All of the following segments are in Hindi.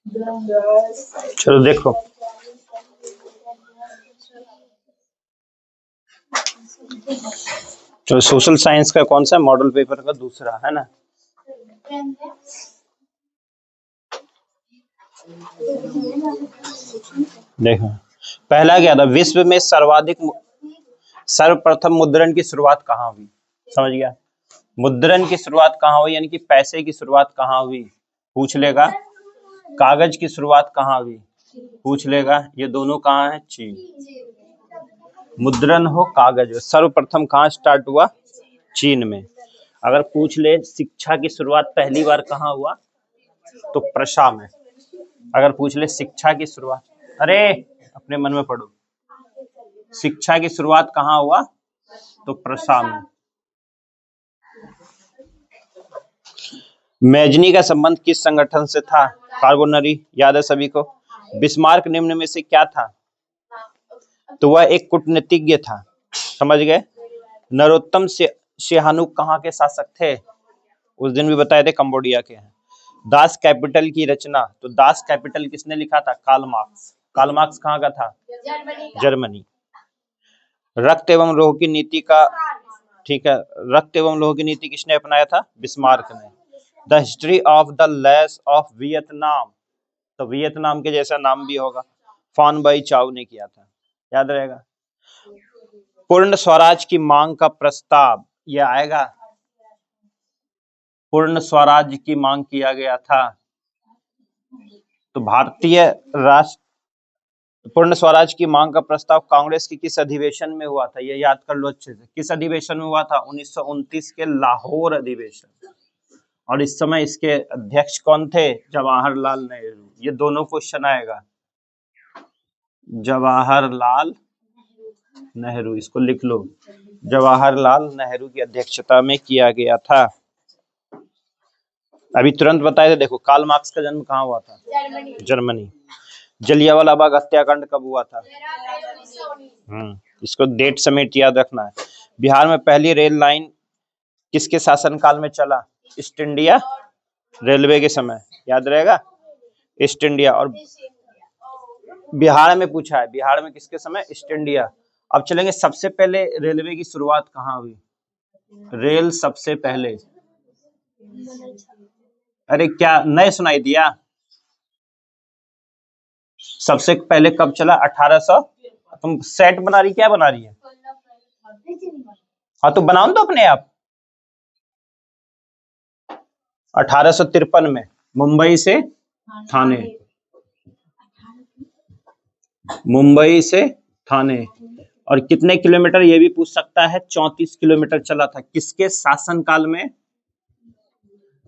चलो देखो, तो सोशल साइंस का कौन सा मॉडल पेपर का दूसरा है ना। देखो पहला क्या था, विश्व में सर्वप्रथम मुद्रण की शुरुआत कहाँ हुई। समझ गया, मुद्रण की शुरुआत कहाँ हुई, यानी कि पैसे की शुरुआत कहाँ हुई पूछ लेगा। कागज की शुरुआत कहाँ हुई पूछ लेगा। ये दोनों कहाँ है, चीन। मुद्रण हो कागज हो, सर्वप्रथम कहाँ स्टार्ट हुआ, चीन में। अगर पूछ ले शिक्षा की शुरुआत पहली बार कहाँ हुआ, तो प्रशा में। अगर पूछ ले शिक्षा की शुरुआत, अरे अपने मन में पढ़ो, शिक्षा की शुरुआत कहाँ हुआ, तो प्रशा में। मैजनी का संबंध किस संगठन से था, कार्बोनरी, याद है सभी को। बिस्मार्क निम्न में से क्या था, तो वह एक कूटनीतिज्ञ था। समझ गए। नरोत्तम सिहानुक कहाँ के शासक थे, उस दिन भी बताए थे, कंबोडिया के हैं। दास कैपिटल की रचना, तो दास कैपिटल किसने लिखा था, कार्ल मार्क्स। कार्ल मार्क्स कहाँ का था, जर्मनी। रक्त एवं लौह की नीति का, ठीक है, रक्त एवं लौह की नीति किसने अपनाया था, बिस्मार्क ने। The history of the lies of Vietnam, तो वियतनाम के जैसा नाम भी होगा, फान बाई चाउ ने किया था, याद रहेगा। पूर्ण स्वराज की मांग का प्रस्ताव, यह आएगा, पूर्ण स्वराज की मांग किया गया था, तो भारतीय राष्ट्र पूर्ण स्वराज की मांग का प्रस्ताव कांग्रेस की किस अधिवेशन में हुआ था, ये याद कर लो अच्छे से। किस अधिवेशन में हुआ था, 1929 के लाहौर अधिवेशन। और इस समय इसके अध्यक्ष कौन थे, जवाहरलाल नेहरू। ये दोनों क्वेश्चन आएगा, जवाहरलाल नेहरू, इसको लिख लो, जवाहरलाल नेहरू की अध्यक्षता में किया गया था। अभी तुरंत बताए थे, देखो कार्ल मार्क्स का जन्म कहाँ हुआ था, जर्मनी। जलियांवाला बाग हत्याकांड कब हुआ था, इसको डेट समेत याद रखना है। बिहार में पहली रेल लाइन किसके शासनकाल में चला, ईस्ट इंडिया रेलवे के समय, याद रहेगा, ईस्ट इंडिया। और बिहार में पूछा है, बिहार में किसके समय, ईस्ट इंडिया। अब चलेंगे, सबसे पहले रेलवे की शुरुआत कहाँ हुई, रेल सबसे पहले, अरे क्या नए सुनाई दिया, सबसे पहले कब चला, 1800, तुम सेट बना रही, क्या बना रही है, हाँ तो बनाओ तो अपने आप। 1853 में मुंबई से थाने, मुंबई से थाने। और कितने किलोमीटर ये भी पूछ सकता है, 34 किलोमीटर चला था, किसके शासनकाल में,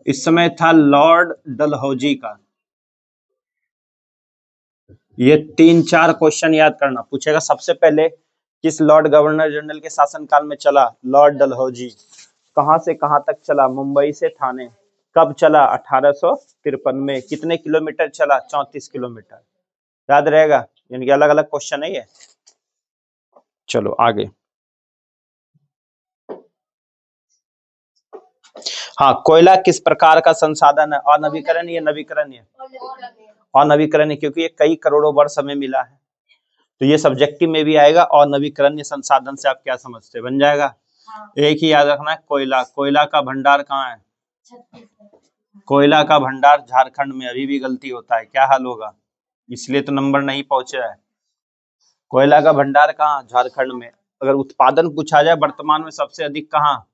इस समय था लॉर्ड डलहौजी का। ये 3-4 क्वेश्चन याद करना, पूछेगा सबसे पहले किस लॉर्ड गवर्नर जनरल के शासनकाल में चला, लॉर्ड डलहौजी। कहां से कहां तक चला, मुंबई से थाने। कब चला, 1853 में। कितने किलोमीटर चला, 34 किलोमीटर, याद रहेगा। यानी कि अलग अलग क्वेश्चन है ये। चलो आगे, हाँ, कोयला किस प्रकार का संसाधन है, अनवीकरणीय, नवीकरणीय, अनवीकरणीय, क्योंकि ये कई करोड़ों वर्ष हमें मिला है, तो ये सब्जेक्टिव में भी आएगा। और नवीकरणीय संसाधन से आप क्या समझते, बन जाएगा। एक ही याद रखना है, कोयला, कोयला का भंडार कहाँ है, कोयला का भंडार झारखंड में। अभी भी गलती होता है, क्या हाल होगा, इसलिए तो नंबर नहीं पहुंचा है। कोयला का भंडार कहाँ, झारखंड में। अगर उत्पादन पूछा जाए वर्तमान में सबसे अधिक कहाँ,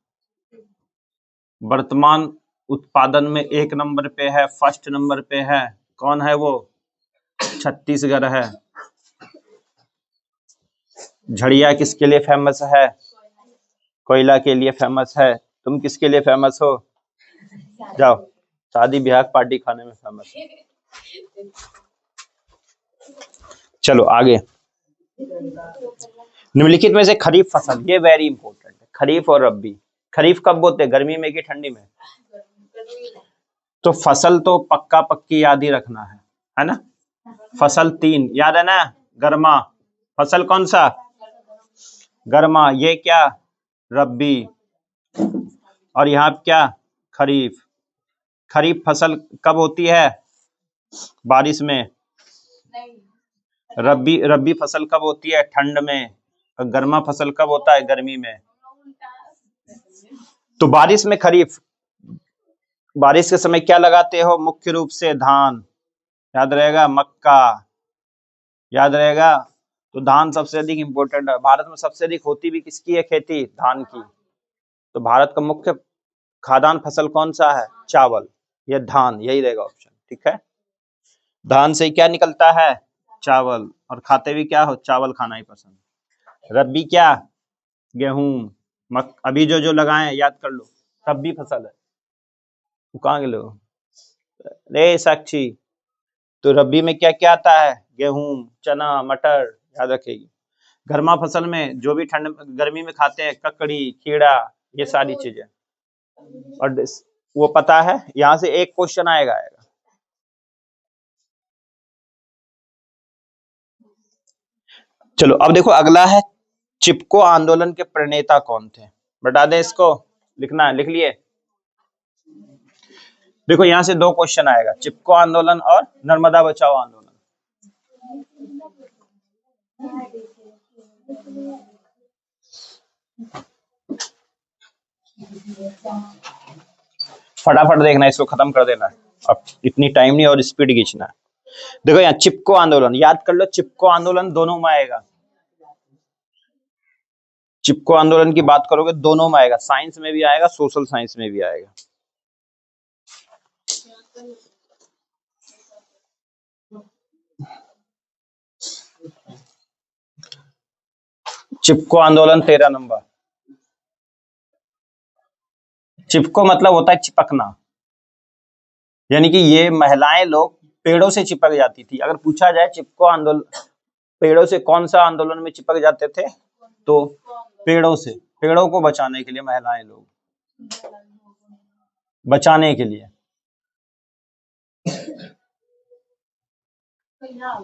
वर्तमान उत्पादन में 1 नंबर पे है, फर्स्ट नंबर पे है, कौन है वो, छत्तीसगढ़ है। झड़िया किसके लिए फेमस है, कोयला के लिए फेमस है। तुम किसके लिए फेमस हो, जाओ, शादी ब्याह पार्टी खाने में फेमस है। चलो आगे, निम्नलिखित में से खरीफ फसल, ये वेरी इंपॉर्टेंट है, खरीफ और रबी। खरीफ कब बोते हैं, गर्मी में कि ठंडी में, तो फसल तो पक्का पक्की याद ही रखना है ना। फसल 3 याद है ना, गर्मा, फसल कौन सा, गर्मा। ये क्या, रबी। और यहाँ क्या, खरीफ। खरीफ फसल कब होती है, बारिश में। रब्बी फसल कब होती है? ठंड में। और गर्मा फसल कब होता है? गर्मी में। तो बारिश में खरीफ, बारिश के समय क्या लगाते हो? मुख्य रूप से धान, याद रहेगा, मक्का, याद रहेगा। तो धान सबसे अधिक इंपॉर्टेंट है। भारत में सबसे अधिक होती भी किसकी है खेती? धान की। तो भारत का मुख्य खाद्यान्न फसल कौन सा है? चावल, ये धान, यही रहेगा ऑप्शन। ठीक है, धान से क्या निकलता है? चावल। और खाते भी क्या हो? चावल खाना ही पसंद। रब्बी क्या? गेहूं, अभी जो लगाए याद कर लो, रब्बी फसल है। कहाँ गए लो रे साक्षी? तो रब्बी में क्या क्या आता है? गेहूं, चना, मटर, याद रखेगी। गर्मा फसल में जो भी ठंड गर्मी में खाते हैं, ककड़ी, खीरा, ये सारी चीजें। और वो पता है, यहाँ से एक क्वेश्चन आएगा। चलो अब देखो, अगला है चिपको आंदोलन के प्रणेता कौन थे? बता दें इसको, लिखना है, लिख लिए। देखो यहाँ से दो क्वेश्चन आएगा, चिपको आंदोलन और नर्मदा बचाओ आंदोलन। फटाफट देखना, इसको खत्म कर देना, अब इतनी टाइम नहीं और स्पीड खींचना है। देखो यहाँ चिपको आंदोलन, याद कर लो, चिपको आंदोलन दोनों में आएगा। चिपको आंदोलन की बात करोगे दोनों में आएगा, साइंस में भी आएगा, सोशल साइंस में भी आएगा। चिपको आंदोलन 13 नंबर। चिपको मतलब होता है चिपकना, यानी कि ये महिलाएं लोग पेड़ों से चिपक जाती थी। अगर पूछा जाए चिपको आंदोलन पेड़ों से कौन सा आंदोलन में चिपक जाते थे, तो पेड़ों से, पेड़ों को बचाने के लिए महिलाएं लोग, बचाने के लिए।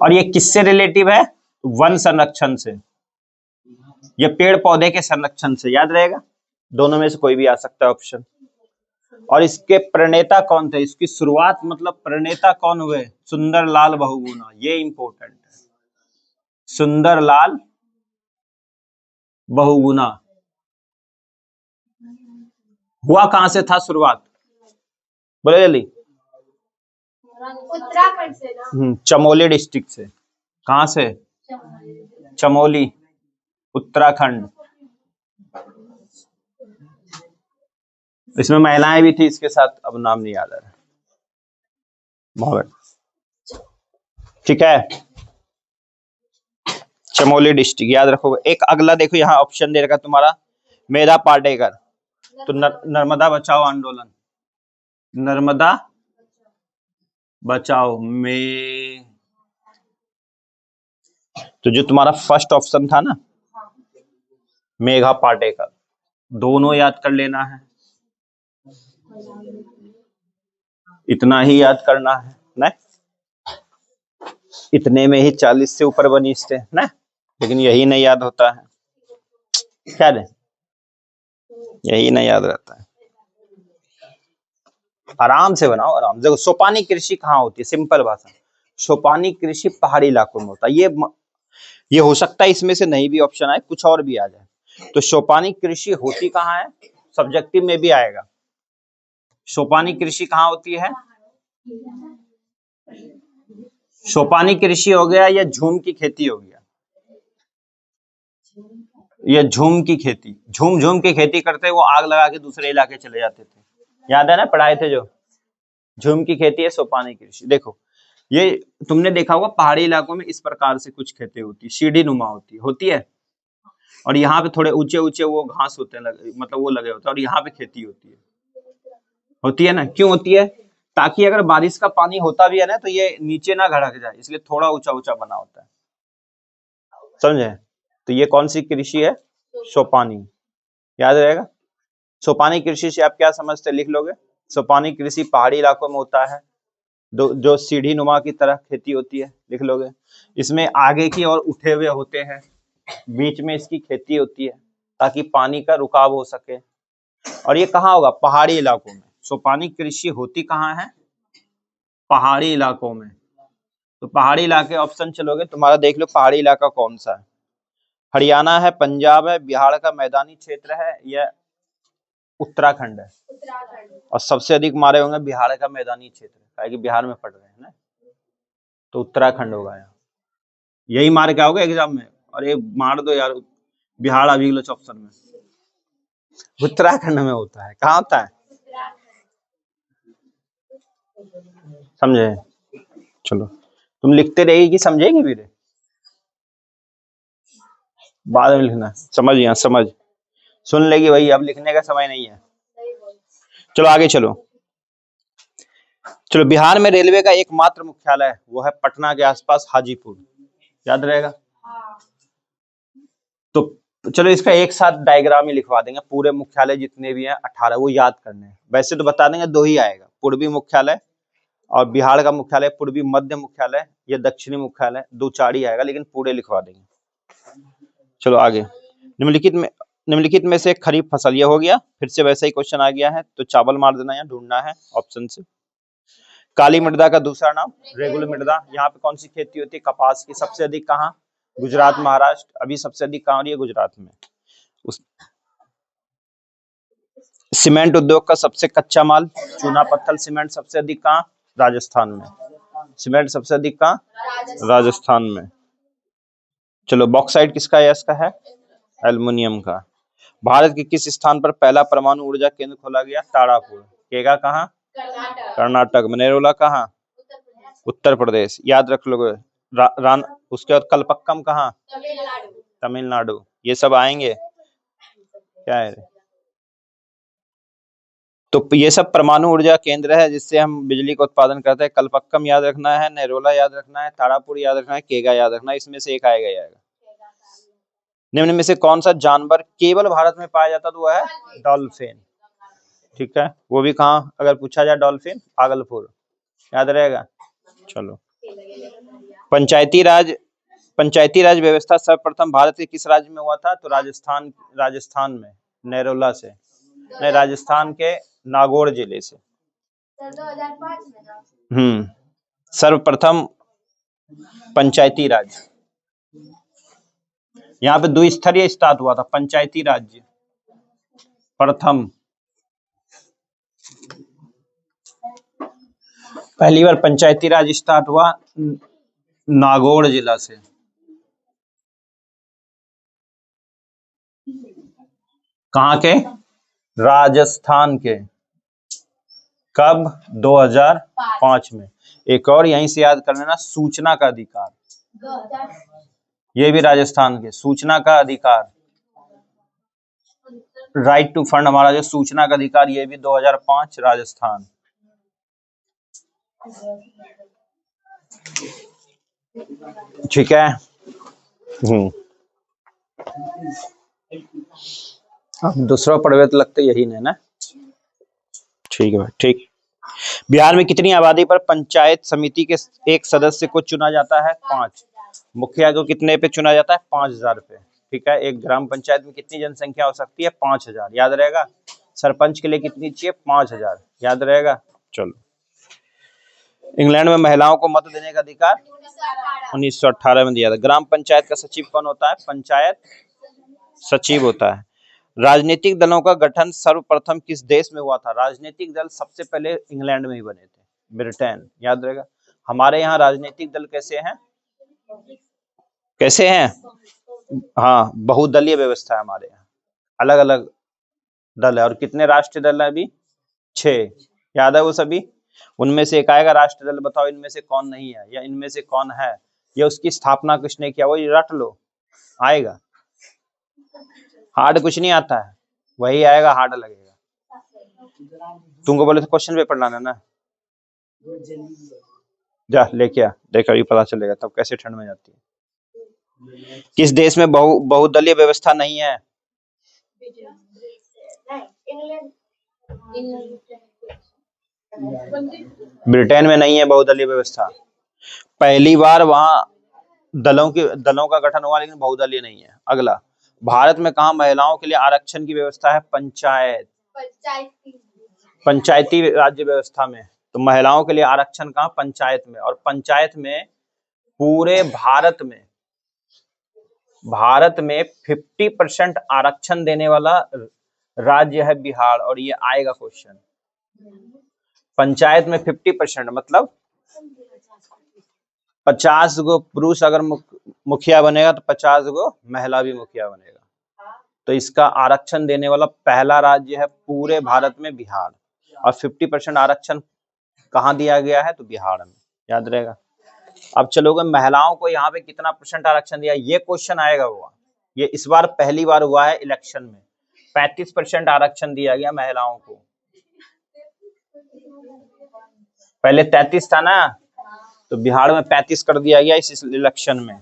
और ये किससे रिलेटिव है? वन संरक्षण से, ये पेड़ पौधे के संरक्षण से, याद रहेगा। दोनों में से कोई भी आ सकता है ऑप्शन। और इसके प्रणेता कौन थे? इसकी शुरुआत मतलब प्रणेता कौन हुए? सुंदरलाल बहुगुणा, ये इंपॉर्टेंट है। सुंदरलाल बहुगुणा। हुआ कहां से था शुरुआत? बोले जल्दी। उत्तराखंड से ना। चमोली डिस्ट्रिक्ट से। कहां से? चमोली, उत्तराखंड। इसमें महिलाएं भी थी इसके साथ, अब नाम नहीं याद आ रहा। बहुत ठीक है, चमोली डिस्ट्रिक्ट याद रखोगे। एक अगला देखो, यहाँ ऑप्शन दे रखा तुम्हारा मेधा पाटेकर, तो नर्मदा बचाओ आंदोलन, नर्मदा बचाओ में। तो जो तुम्हारा फर्स्ट ऑप्शन था ना, मेघा पाटेकर, दोनों याद कर लेना है, इतना ही याद करना है ना, इतने में ही 40 से ऊपर बनीचते ना, लेकिन यही नहीं याद होता है, क्या है, यही नहीं याद रहता है। आराम से बनाओ, आराम। देखो सोपानी कृषि कहाँ होती है? सिंपल भाषा, सोपानी कृषि पहाड़ी इलाकों में होता है। ये हो सकता है इसमें से नहीं भी ऑप्शन आए, कुछ और भी आ जाए। तो सोपानी कृषि होती कहाँ है? सब्जेक्टिव में भी आएगा। सोपानी कृषि कहाँ होती है? सोपानी कृषि हो गया या झूम की खेती हो गया, या झूम की खेती, झूम झूम की खेती करते वो आग लगा के दूसरे इलाके चले जाते थे, याद है ना, पढ़ाए थे जो। झूम की खेती है सोपानी कृषि। देखो ये तुमने देखा होगा पहाड़ी इलाकों में इस प्रकार से कुछ खेती होती है, सीढ़ी नुमा होती है, और यहाँ पे थोड़े ऊंचे ऊंचे वो घास होते हैं, मतलब वो लगे होते हैं, और यहाँ पे खेती होती है ना। क्यों होती है? ताकि अगर बारिश का पानी होता भी है ना, तो ये नीचे ना घड़क जाए, इसलिए थोड़ा ऊंचा ऊंचा बना होता है, समझे। तो ये कौन सी कृषि है? सोपानी, याद रहेगा। सोपानी कृषि से आप क्या समझते, लिख लोगे। सोपानी कृषि पहाड़ी इलाकों में होता है, जो सीढ़ी नुमा की तरह खेती होती है, लिख लोगे। इसमें आगे की ओर उठे हुए होते हैं, बीच में इसकी खेती होती है ताकि पानी का रुकाव हो सके। और ये कहाँ होगा? पहाड़ी इलाकों में। सोपानी कृषि होती कहाँ है? पहाड़ी इलाकों में। तो पहाड़ी इलाके ऑप्शन चलोगे, तुम्हारा देख लो पहाड़ी इलाका कौन सा है। हरियाणा है, पंजाब है, बिहार का मैदानी क्षेत्र है, या उत्तराखंड है। और सबसे अधिक मारे होंगे बिहार का मैदानी क्षेत्र, है कि बिहार में पड़ रहे हैं ना, तो उत्तराखंड होगा यहाँ। यही मार के आओगे एग्जाम में, और ये मार दो यार बिहार अभी ऑप्शन में। उत्तराखंड में होता है, कहाँ होता है समझे। चलो तुम लिखते रहेगी कि समझेगी भी रे? बाद में लिखना, समझ गया समझ, सुन लेगी भाई, अब लिखने का समय नहीं है। चलो आगे चलो। चलो बिहार में रेलवे का एकमात्र मुख्यालय वो है पटना के आसपास हाजीपुर, याद रहेगा। तो चलो इसका एक साथ डायग्राम ही लिखवा देंगे, पूरे मुख्यालय जितने भी हैं 18 वो याद करने हैं। वैसे तो बता देंगे दो ही आएगा, पूर्वी मुख्यालय और बिहार का मुख्यालय, पूर्वी मध्य मुख्यालय या दक्षिणी मुख्यालय, दो चार ही आएगा, लेकिन पूरे लिखवा देंगे। चलो आगे। निम्नलिखित में से खरीफ फसल, ये हो गया, फिर से वैसा ही क्वेश्चन आ गया है, तो चावल मार देना, यहाँ ढूंढना है ऑप्शन से। काली मृदा का दूसरा नाम रेगुल मृदा, यहाँ पे कौन सी खेती होती है, कपास की। सबसे अधिक कहाँ, गुजरात महाराष्ट्र, अभी सबसे अधिक कहाँ हो रही है, गुजरात में। सीमेंट उद्योग का सबसे कच्चा माल चूना पत्थर सीमेंट सबसे अधिक कहाँ, राजस्थान में। सीमेंट सबसे अधिक कहाँ, राजस्थान में। चलो बॉक्साइट किसका है, इसका है एल्युमिनियम का। भारत के किस स्थान पर पहला परमाणु ऊर्जा केंद्र खोला गया, तारापुर। केगा कहाँ, कर्नाटक में। नेरोला कहाँ, उत्तर प्रदेश, याद रख लोगे। उसके बाद कलपक्कम कहाँ, तमिलनाडु। ये सब आएंगे, क्या है। तो ये सब परमाणु ऊर्जा केंद्र है जिससे हम बिजली का उत्पादन करते हैं। कलपक्कम याद रखना है, नेरोला याद रखना है, तारापुर याद रखना है, केगा याद रखना है, इसमें से एक आएगा ही आएगा। निम्न में से कौन सा जानवर केवल भारत में पाया जाता, तो वह है डॉल्फिन। ठीक है, वो भी कहाँ अगर पूछा जाए, डॉल्फिन भागलपुर, याद रहेगा। चलो पंचायती राज व्यवस्था सर्वप्रथम भारत के किस राज्य में हुआ था, तो राजस्थान में, नेरोला से नहीं, राजस्थान के नागौर जिले से। सर्वप्रथम पंचायती राज, यहाँ पे द्विस्तरीय स्टार्ट हुआ था, पंचायती राज्य प्रथम, पहली बार पंचायती राज स्टार्ट हुआ नागौर जिला से। कहाँ के, राजस्थान के। कब, 2005 में। एक और यहीं से याद कर लेना, सूचना का अधिकार, ये भी राजस्थान के। सूचना का अधिकार, राइट टू फंड, हमारा जो सूचना का अधिकार, ये भी 2005 राजस्थान। ठीक है। अब दूसरा पढ़वे तो लगता यही नहीं ना। ठीक है, ठीक। बिहार में कितनी आबादी पर पंचायत समिति के एक सदस्य को चुना जाता है, 5। मुखिया को कितने पे चुना जाता है, 5000 पे। ठीक है, एक ग्राम पंचायत में कितनी जनसंख्या हो सकती है, 5000, याद रहेगा। सरपंच के लिए कितनी चाहिए, 5000, याद रहेगा। चलो, इंग्लैंड में महिलाओं को मत देने का अधिकार 1918 में दिया था। ग्राम पंचायत का सचिव कौन होता है, पंचायत सचिव होता है। राजनीतिक दलों का गठन सर्वप्रथम किस देश में हुआ था, राजनीतिक दल सबसे पहले इंग्लैंड में ही बने थे, ब्रिटेन, याद रहेगा। हमारे यहाँ राजनीतिक दल कैसे हैं, कैसे हैं, हाँ बहुदलीय व्यवस्था है हमारे यहाँ, अलग अलग दल है। और कितने राष्ट्रीय दल है अभी, 6, याद है वो सभी। उनमें से एक आएगा राष्ट्रीय दल, बताओ इनमें से कौन नहीं है, या इनमें से कौन है, या उसकी स्थापना किसने किया, वो रट लो, आएगा। हार्ड कुछ नहीं आता है, वही आएगा, हार्ड लगेगा। तुमको बोले तो क्वेश्चन पेपर लाना ना, जा लेके आ, देखो अभी पता चलेगा तब कैसे ठंड में जाती है। किस देश में बहुदलीय व्यवस्था नहीं है, ब्रिटेन में नहीं है बहुदलीय व्यवस्था। पहली बार वहां दलों का गठन हुआ, लेकिन बहुदलीय नहीं है। अगला, भारत में कहा महिलाओं के लिए आरक्षण की व्यवस्था है, पंचायती राज्य व्यवस्था में। तो महिलाओं के लिए आरक्षण कहाँ, पंचायत में। और पंचायत में पूरे भारत में 50% आरक्षण देने वाला राज्य है बिहार, और ये आएगा क्वेश्चन। पंचायत में 50% मतलब 50 गो पुरुष अगर मुखिया बनेगा तो 50 गो महिला भी मुखिया बनेगा। तो इसका आरक्षण देने वाला पहला राज्य है पूरे भारत में बिहार, और 50% आरक्षण कहाँ दिया गया है? तो बिहार में, याद रहेगा। अब चलोगे महिलाओं को यहाँ पे कितना % आरक्षण दिया, ये क्वेश्चन आएगा हुआ। ये इस बार पहली बार हुआ है इलेक्शन में, 35% आरक्षण दिया गया महिलाओं को। पहले 33 था ना, तो बिहार में 35 कर दिया गया इस इलेक्शन में।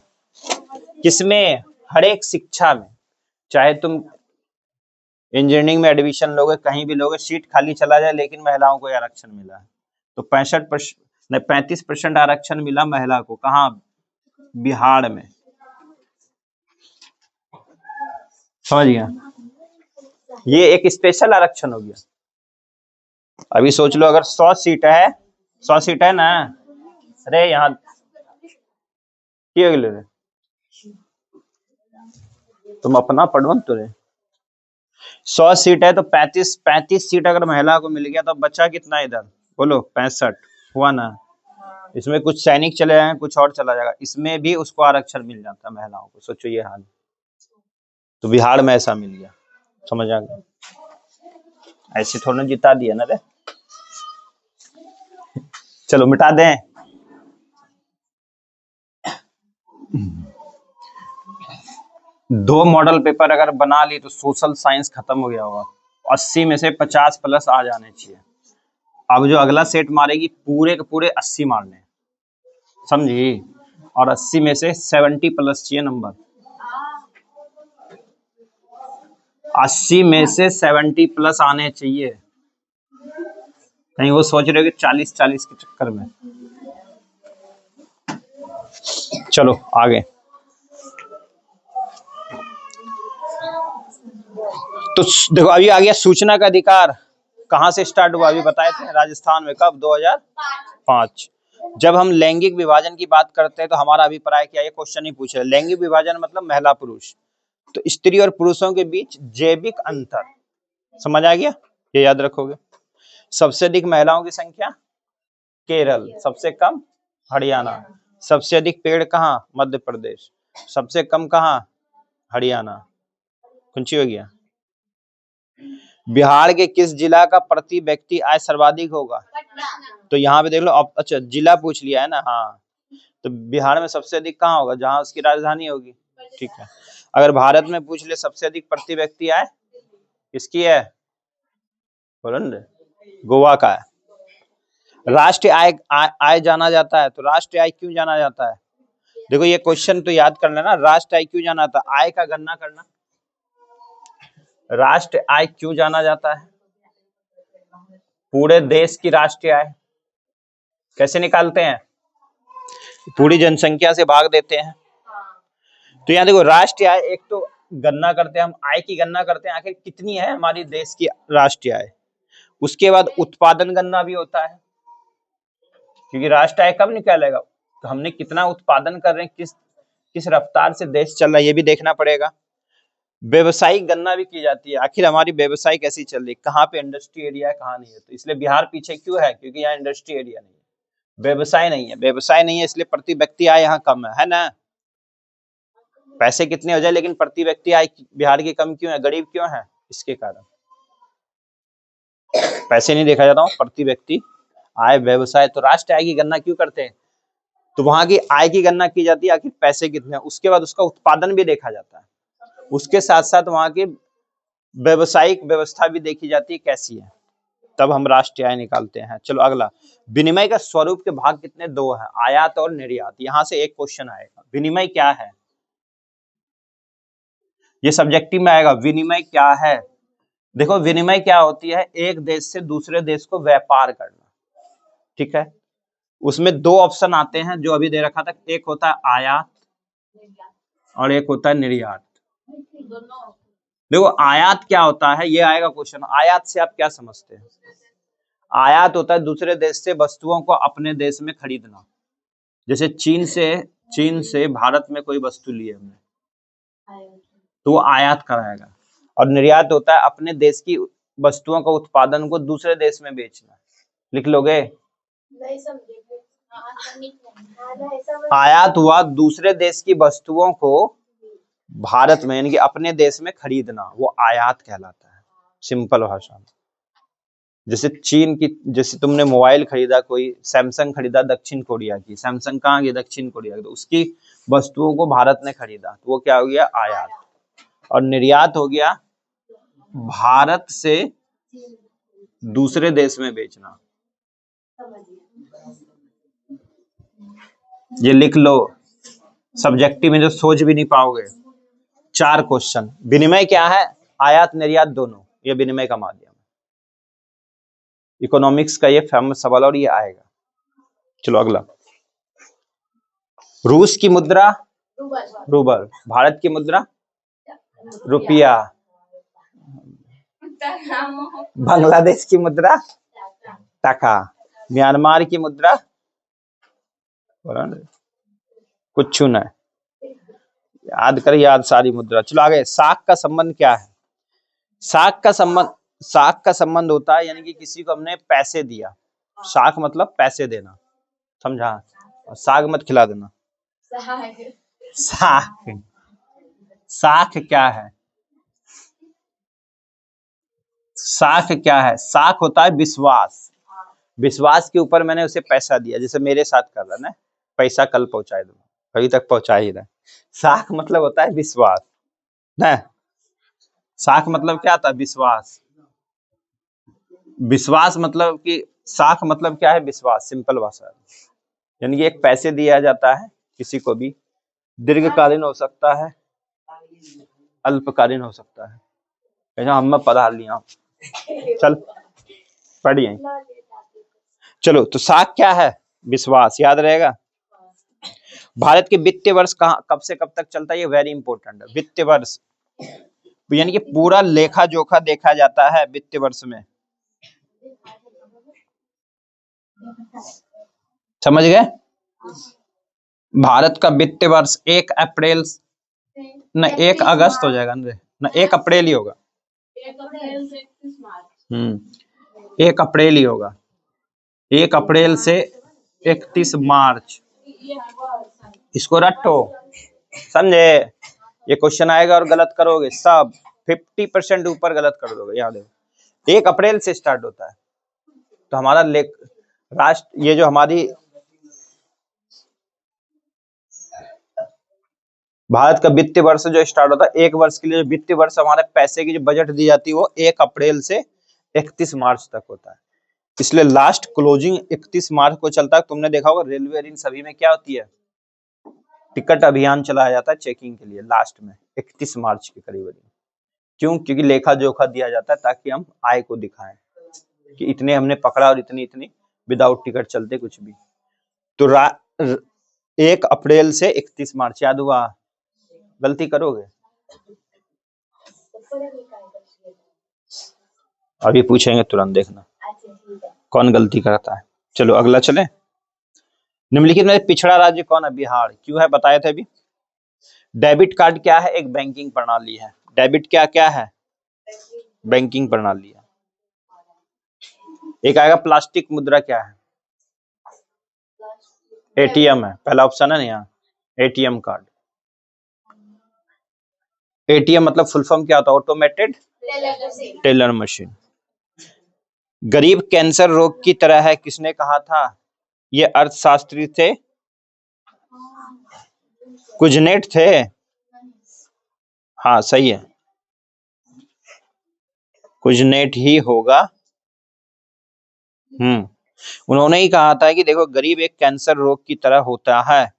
किसमें? हर एक शिक्षा में, चाहे तुम इंजीनियरिंग में एडमिशन लोगे, कहीं भी लोगे, सीट खाली चला जाए, लेकिन महिलाओं को आरक्षण मिला है। तो 35% आरक्षण मिला महिला को, कहाँ? बिहार में। समझ गया? ये एक स्पेशल आरक्षण हो गया। अभी सोच लो, अगर 100 सीट है, 100 सीट है ना, अरे यहाँ तुम अपना पढ़वन तो रे, 100 सीट है तो 35 सीट अगर महिला को मिल गया तो बचा कितना इधर? बोलो, 65 हुआ ना। इसमें कुछ सैनिक चले जाएंगे, कुछ और चला जाएगा, इसमें भी उसको आरक्षण मिल जाता है महिलाओं को। सोचो ये हाल। तो बिहार में ऐसा मिल गया, समझ आ गया? ऐसे थोड़ा जिता दिया ना रे। चलो मिटा दें। दो मॉडल पेपर अगर बना ली तो सोशल साइंस खत्म हो गया होगा। 80 में से 50 प्लस आ जाने चाहिए। अब जो अगला सेट मारेगी पूरे के पूरे 80 मारने, समझी? और 80 में से 70 प्लस चाहिए नंबर। 80 में से 70 प्लस आने चाहिए। कहीं वो सोच रहे हो कि 40-40 के चक्कर में। चलो आगे। तो देखो अभी आ गया सूचना का अधिकार। कहां से स्टार्ट हुआ? अभी बताए थे राजस्थान में। कब? 2005। जब हम लैंगिक विभाजन की बात करते हैं तो हमारा अभिप्राय क्या? ये क्वेश्चन ही पूछे। लैंगिक विभाजन मतलब महिला पुरुष, तो स्त्री और पुरुषों के बीच जैविक अंतर। समझ आ गया? ये याद रखोगे। सबसे अधिक महिलाओं की संख्या केरल, सबसे कम हरियाणा। सबसे अधिक पेड़ कहाँ? मध्य प्रदेश। सबसे कम कहाँ? हरियाणा। कुछ हो गया। बिहार के किस जिला का प्रति व्यक्ति आय सर्वाधिक होगा? तो यहाँ पे देख लो। अच्छा जिला पूछ लिया है ना। हाँ, तो बिहार में सबसे अधिक कहाँ होगा? जहाँ उसकी राजधानी होगी। ठीक है। अगर भारत में पूछ ले सबसे अधिक प्रति व्यक्ति आय किसकी है? बोलो ना, गोवा का है। राष्ट्रीय आय जाना जाता है, तो राष्ट्रीय आय क्यों जाना जाता है? देखो ये क्वेश्चन तो याद कर लेना। राष्ट्रीय आय क्यों जाना जाता है? आय का गणना करना। राष्ट्रीय आय क्यों जाना जाता है? पूरे देश की राष्ट्रीय आय कैसे निकालते हैं? पूरी जनसंख्या से भाग देते हैं। तो यहाँ देखो राष्ट्रीय आय, एक तो गणना करते हैं हम, आय की गणना करते हैं आखिर कितनी है हमारी देश की राष्ट्रीय आय। उसके बाद उत्पादन गणना भी होता है, क्योंकि राष्ट्रीय आय कब निकालेगा? तो हमने कितना उत्पादन कर रहे हैं, किस रफ्तार से देश चल रहा है, ये भी देखना पड़ेगा। व्यवसायिक गणना भी की जाती है, आखिर हमारी व्यवसाय कैसी चल रही है, कहाँ पे इंडस्ट्री एरिया है, कहाँ नहीं है। तो इसलिए बिहार पीछे क्यों है? क्योंकि यहाँ इंडस्ट्री एरिया नहीं है, व्यवसाय नहीं है। व्यवसाय नहीं है इसलिए प्रति व्यक्ति आय यहाँ कम है ना। पैसे कितने हो जाए लेकिन प्रति व्यक्ति आय बिहार की कम क्यों है? गरीब क्यों है? इसके कारण पैसे नहीं देखा जाता हूँ, प्रति व्यक्ति आय, व्यवसाय। तो राष्ट्रीय आय की गणना क्यों करते हैं? तो वहां की आय की गणना की जाती है आखिर पैसे कितने हैं, उसके बाद उसका उत्पादन भी देखा जाता है, उसके साथ साथ वहां की व्यवसायिक व्यवस्था भी देखी जाती है कैसी है, तब हम राष्ट्रीय आय निकालते हैं। चलो अगला, विनिमय का स्वरूप के भाग कितने? 2 है, आयात और निर्यात। यहां से एक क्वेश्चन आएगा, विनिमय क्या है? ये सब्जेक्टिव में आएगा, विनिमय क्या है। देखो विनिमय क्या होती है? एक देश से दूसरे देश को व्यापार करना। ठीक है, उसमें 2 ऑप्शन आते हैं जो अभी दे रखा था, एक होता है आयात और एक होता है निर्यात। देखो आयात क्या होता है, ये आएगा क्वेश्चन। आयात से आप क्या समझते हैं? आयात होता है दूसरे देश से वस्तुओं को अपने देश में खरीदना। जैसे चीन से चीन से भारत में कोई वस्तु ली हमने तो वो आयात कराएगा। और निर्यात होता है अपने देश की वस्तुओं का उत्पादन को दूसरे देश में बेचना। लिख लोगे? आयात हुआ दूसरे देश की वस्तुओं को भारत में यानी कि अपने देश में खरीदना, वो आयात कहलाता है सिंपल भाषा में। जैसे चीन की, जैसे तुमने मोबाइल खरीदा, कोई सैमसंग खरीदा दक्षिण कोरिया की, सैमसंग कहाँ गई? दक्षिण कोरिया की, तो उसकी वस्तुओं को भारत ने खरीदा तो वो क्या हो गया? आयात। और निर्यात हो गया भारत से दूसरे देश में बेचना। ये लिख लो, सब्जेक्टिव में जो सोच भी नहीं पाओगे। 4 क्वेश्चन। विनिमय क्या है? आयात निर्यात दोनों, ये विनिमय का माध्यम है। इकोनॉमिक्स का ये फेमस सवाल और ये आएगा। चलो अगला। रूस की मुद्रा रूबल, भारत की मुद्रा रुपया, बांग्लादेश की मुद्रा टाका, म्यांमार की मुद्रा कुछ न, याद कर, याद सारी मुद्रा। चलो आगे। साख का संबंध क्या है? साख का संबंध होता है यानी कि किसी को हमने पैसे दिया। साख मतलब पैसे देना, समझा? और साग मत खिला देना। साख, साख क्या है? साख क्या है? साख होता है विश्वास। विश्वास के ऊपर मैंने उसे पैसा दिया, जैसे मेरे साथ कर रहा ना, पैसा कल पहुंचा दूंगा, कभी तक पहुंचा ही रहा। साख मतलब होता है विश्वास ना। साख मतलब क्या था? विश्वास। विश्वास मतलब कि साख मतलब क्या है? विश्वास, सिंपल भाषा। यानी कि एक पैसे दिया जाता है किसी को भी, दीर्घकालीन हो सकता है, अल्पकालीन हो सकता है। हम पढ़ा लिया, चल पढ़िए। चलो, तो साख क्या है? विश्वास, याद रहेगा। भारत के वित्तीय वर्ष कब से कब तक चलता है? ये वेरी इंपॉर्टेंट है। वित्तीय वर्ष यानी कि पूरा लेखा जोखा देखा जाता है वित्तीय वर्ष में, समझ गए? भारत का वित्तीय वर्ष 1 अप्रैल न 1 अगस्त हो जाएगा ना, 1 अप्रैल ही होगा। 1 अप्रैल ही होगा, 1 अप्रैल से 31 मार्च। इसको रटो, समझे? ये क्वेश्चन आएगा और गलत करोगे सब, 50% ऊपर गलत कर दोगे, याद है। 1 अप्रैल से स्टार्ट होता है। तो हमारा राष्ट्र, ये जो हमारी भारत का वित्तीय वर्ष जो स्टार्ट होता है, 1 वर्ष के लिए वित्तीय वर्ष हमारे पैसे की जो बजट दी जाती है वो 1 अप्रैल से 31 मार्च तक होता है। इसलिए लास्ट क्लोजिंग 31 मार्च को चलता है। तुमने देखा होगा रेलवे इन सभी में क्या होती है? टिकट अभियान चलाया जाता है चेकिंग के लिए लास्ट में 31 मार्च के करीब। क्यों? क्योंकि लेखा जोखा दिया जाता है ताकि हम आय को दिखाएं कि इतने हमने पकड़ा और इतनी इतनी विदाउट टिकट चलते कुछ भी। तो 1 अप्रैल से 31 मार्च, याद हुआ? गलती करोगे अभी पूछेंगे तुरंत, देखना कौन गलती करता है। चलो अगला चले। निम्नलिखित में पिछड़ा राज्य कौन है? बिहार। क्यों है? बताए थे अभी। डेबिट कार्ड क्या है? एक बैंकिंग प्रणाली है। डेबिट क्या है? बैंकिंग प्रणाली है। एक आएगा प्लास्टिक मुद्रा, क्या है? एटीएम है, पहला ऑप्शन है ना यहाँ, एटीएम कार्ड। एटीएम मतलब फुल फॉर्म क्या होता है? Automated teller machine. गरीब कैंसर रोग की तरह है, किसने कहा था? ये अर्थशास्त्री थे, कुजनेट थे। हाँ सही है, कुजनेट ही होगा। उन्होंने ही कहा था कि देखो गरीब एक कैंसर रोग की तरह होता है।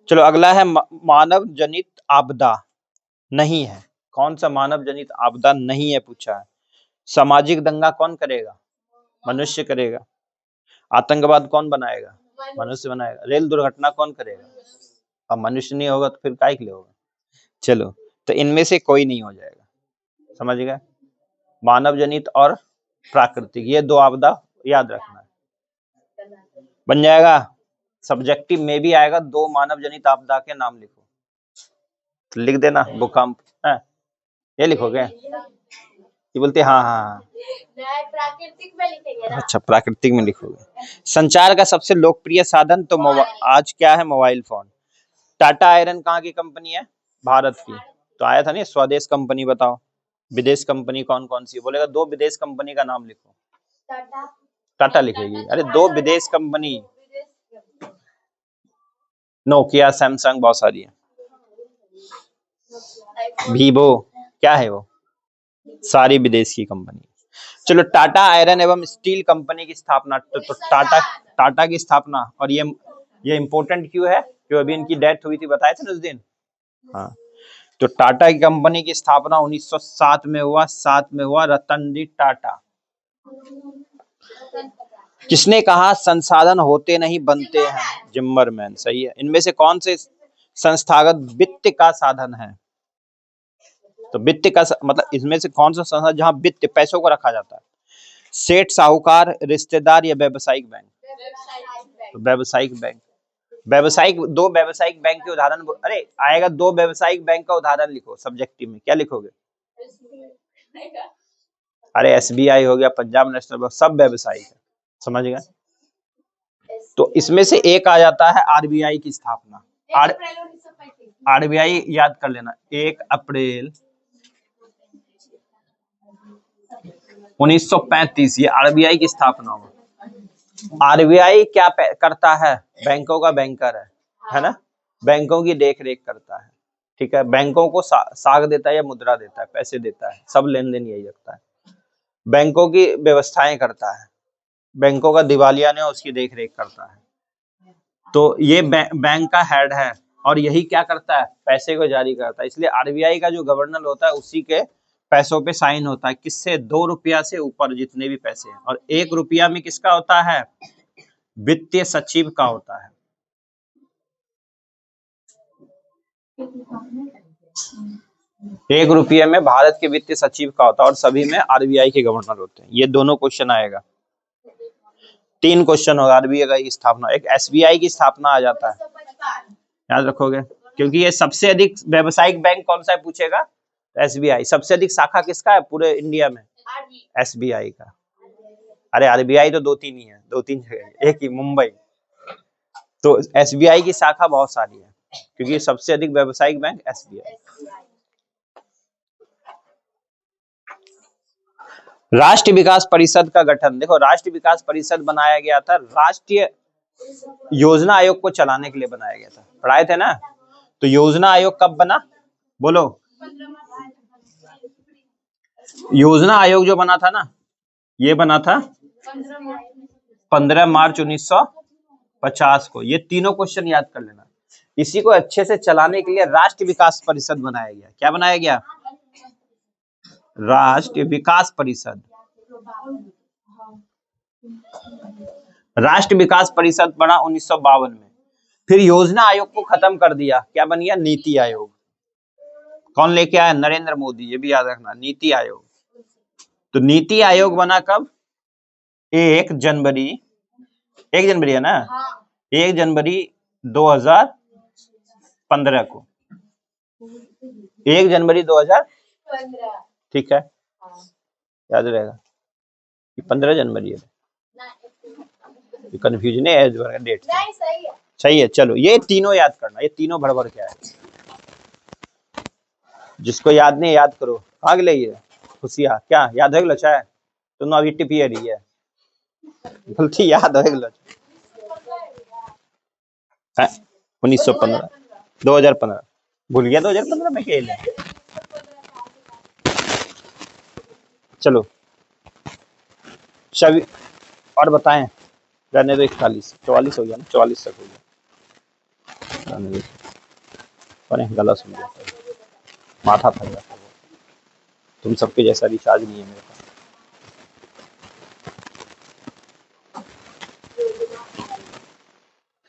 चलो अगला है मानव जनित आपदा नहीं है। कौन सा मानव जनित आपदा नहीं है पूछा है? सामाजिक दंगा कौन करेगा? मनुष्य करेगा। आतंकवाद कौन बनाएगा? मनुष्य बनाएगा। रेल दुर्घटना कौन करेगा? अब मनुष्य नहीं होगा तो फिर काय के लिए होगा? चलो, तो इनमें से कोई नहीं हो जाएगा, समझ गए? मानव जनित और प्राकृतिक, ये 2 आपदा याद रखना है। बन जाएगा? सब्जेक्टिव में भी आएगा, 2 मानव जनित आपदा के नाम लिखो, तो लिख देना भूकंप है, ये लिखोगे, ये बोलते हाँ हाँ हाँ, प्राकृतिक में लिखेंगे ना। अच्छा प्राकृतिक में लिखोगे। संचार का सबसे लोकप्रिय साधन तो आज क्या है? Mobile phone. टाटा आयरन कहाँ की कंपनी है? भारत की। तो आया था नहीं, स्वदेश कंपनी बताओ, विदेश कंपनी कौन कौन सी? बोलेगा 2 विदेश कंपनी का नाम लिखो, टाटा टाटा लिखेगी। अरे 2 विदेश कंपनी, नोकिया, सैमसंग, बहुत सारी है, वीवो, क्या है वो, सारी विदेश की कंपनी। चलो, टाटा आयरन एवं स्टील कंपनी की स्थापना, तो टाटा की स्थापना, और ये इंपॉर्टेंट क्यों है? क्यों अभी इनकी डेथ हुई थी, बताए थे ना उस दिन। हाँ, तो टाटा की कंपनी की स्थापना 1907 में हुआ, 7 में हुआ, रतन डी टाटा। किसने कहा संसाधन होते नहीं बनते हैं? जिम्मरमैन, सही है। इनमें से कौन से संस्थागत वित्त का साधन है? तो वित्त का मतलब इसमें से कौन सा संसाधन जहां वित्त, पैसों को रखा जाता है? सेठ, साहूकार, रिश्तेदार या व्यावसायिक बैंक? तो व्यावसायिक बैंक। व्यावसायिक, 2 व्यावसायिक बैंक के उदाहरण, अरे आएगा 2 व्यावसायिक बैंक का उदाहरण लिखो सब्जेक्टिव में, क्या लिखोगे? अरे एसबीआई हो गया, पंजाब नेशनल बैंक, सब व्यावसायिक है, समझ गए। तो इसमें से एक आ जाता है आरबीआई की स्थापना। आरबीआई याद कर लेना, 1 अप्रैल 1935 ये आरबीआई की स्थापना हुआ। आरबीआई क्या करता है? बैंकों का बैंकर है ना, बैंकों की देख रेख करता है, ठीक है। बैंकों को साख देता है या मुद्रा देता है, पैसे देता है, सब लेन देन यही रखता है। बैंकों की व्यवस्थाएं करता है, बैंकों का दिवालिया नहीं उसकी देख रेख करता है। तो ये बैंक का हेड है, और यही क्या करता है? पैसे को जारी करता है। इसलिए आरबीआई का जो गवर्नर होता है उसी के पैसों पे साइन होता है। किससे? 2 रुपया से ऊपर जितने भी पैसे हैं। और 1 रुपया में किसका होता है? वित्तीय सचिव का होता है। एक रुपये में भारत के वित्तीय सचिव का होता है, और सभी में आरबीआई के गवर्नर होते हैं। ये दोनों क्वेश्चन आएगा, 3 क्वेश्चन होगा। आरबीआई की स्थापना, एक एसबीआई की स्थापना आ जाता है, याद रखोगे, क्योंकि ये सबसे अधिक व्यावसायिक बैंक कौन सा है पूछेगा? एसबीआई। सबसे अधिक शाखा किसका है पूरे इंडिया में? एसबीआई का। अरे आरबीआई तो 2-3 ही है, 2-3 जगह, एक ही मुंबई। तो एसबीआई की शाखा बहुत सारी है, क्योंकि सबसे अधिक व्यावसायिक बैंक एसबीआई। राष्ट्रीय विकास परिषद का गठन, देखो राष्ट्रीय विकास परिषद बनाया गया था राष्ट्रीय योजना आयोग को चलाने के लिए बनाया गया था, पढ़ाए थे ना। तो योजना आयोग कब बना? बोलो। योजना आयोग जो बना था ना, ये बना था 15 मार्च 1950 को। ये तीनों क्वेश्चन याद कर लेना। इसी को अच्छे से चलाने के लिए राष्ट्रीय विकास परिषद बनाया गया। क्या बनाया गया? राष्ट्रीय विकास परिषद। राष्ट्रीय विकास परिषद बना 1952 में। फिर योजना आयोग को खत्म कर दिया, क्या बन गया? नीति आयोग। कौन लेके आया? नरेंद्र मोदी, ये भी याद रखना, नीति आयोग। तो नीति आयोग बना कब? 1 जनवरी, 1 जनवरी है ना, 1 जनवरी 2015 को, 1 जनवरी 2015, ठीक है, याद रहेगा, 15 जनवरी है, कंफ्यूजन है डेट, सही है। चलो ये तीनों याद करना, ये तीनों भर के आए। जिसको याद नहीं याद करो। आगे ले खुशियाँ, क्या याद है? चाहे तुम अभी टिपिए रही है, गलती याद है? 1915, 2015 भूल गया, 2015 में खेल है। चलो सभी और बताएं, रहने दो। 41, 44 हो गया ना, 44 तक हो गया, गला सुन गया, माथा था, तुम सबके जैसा रिचार्ज नहीं है मेरे पास।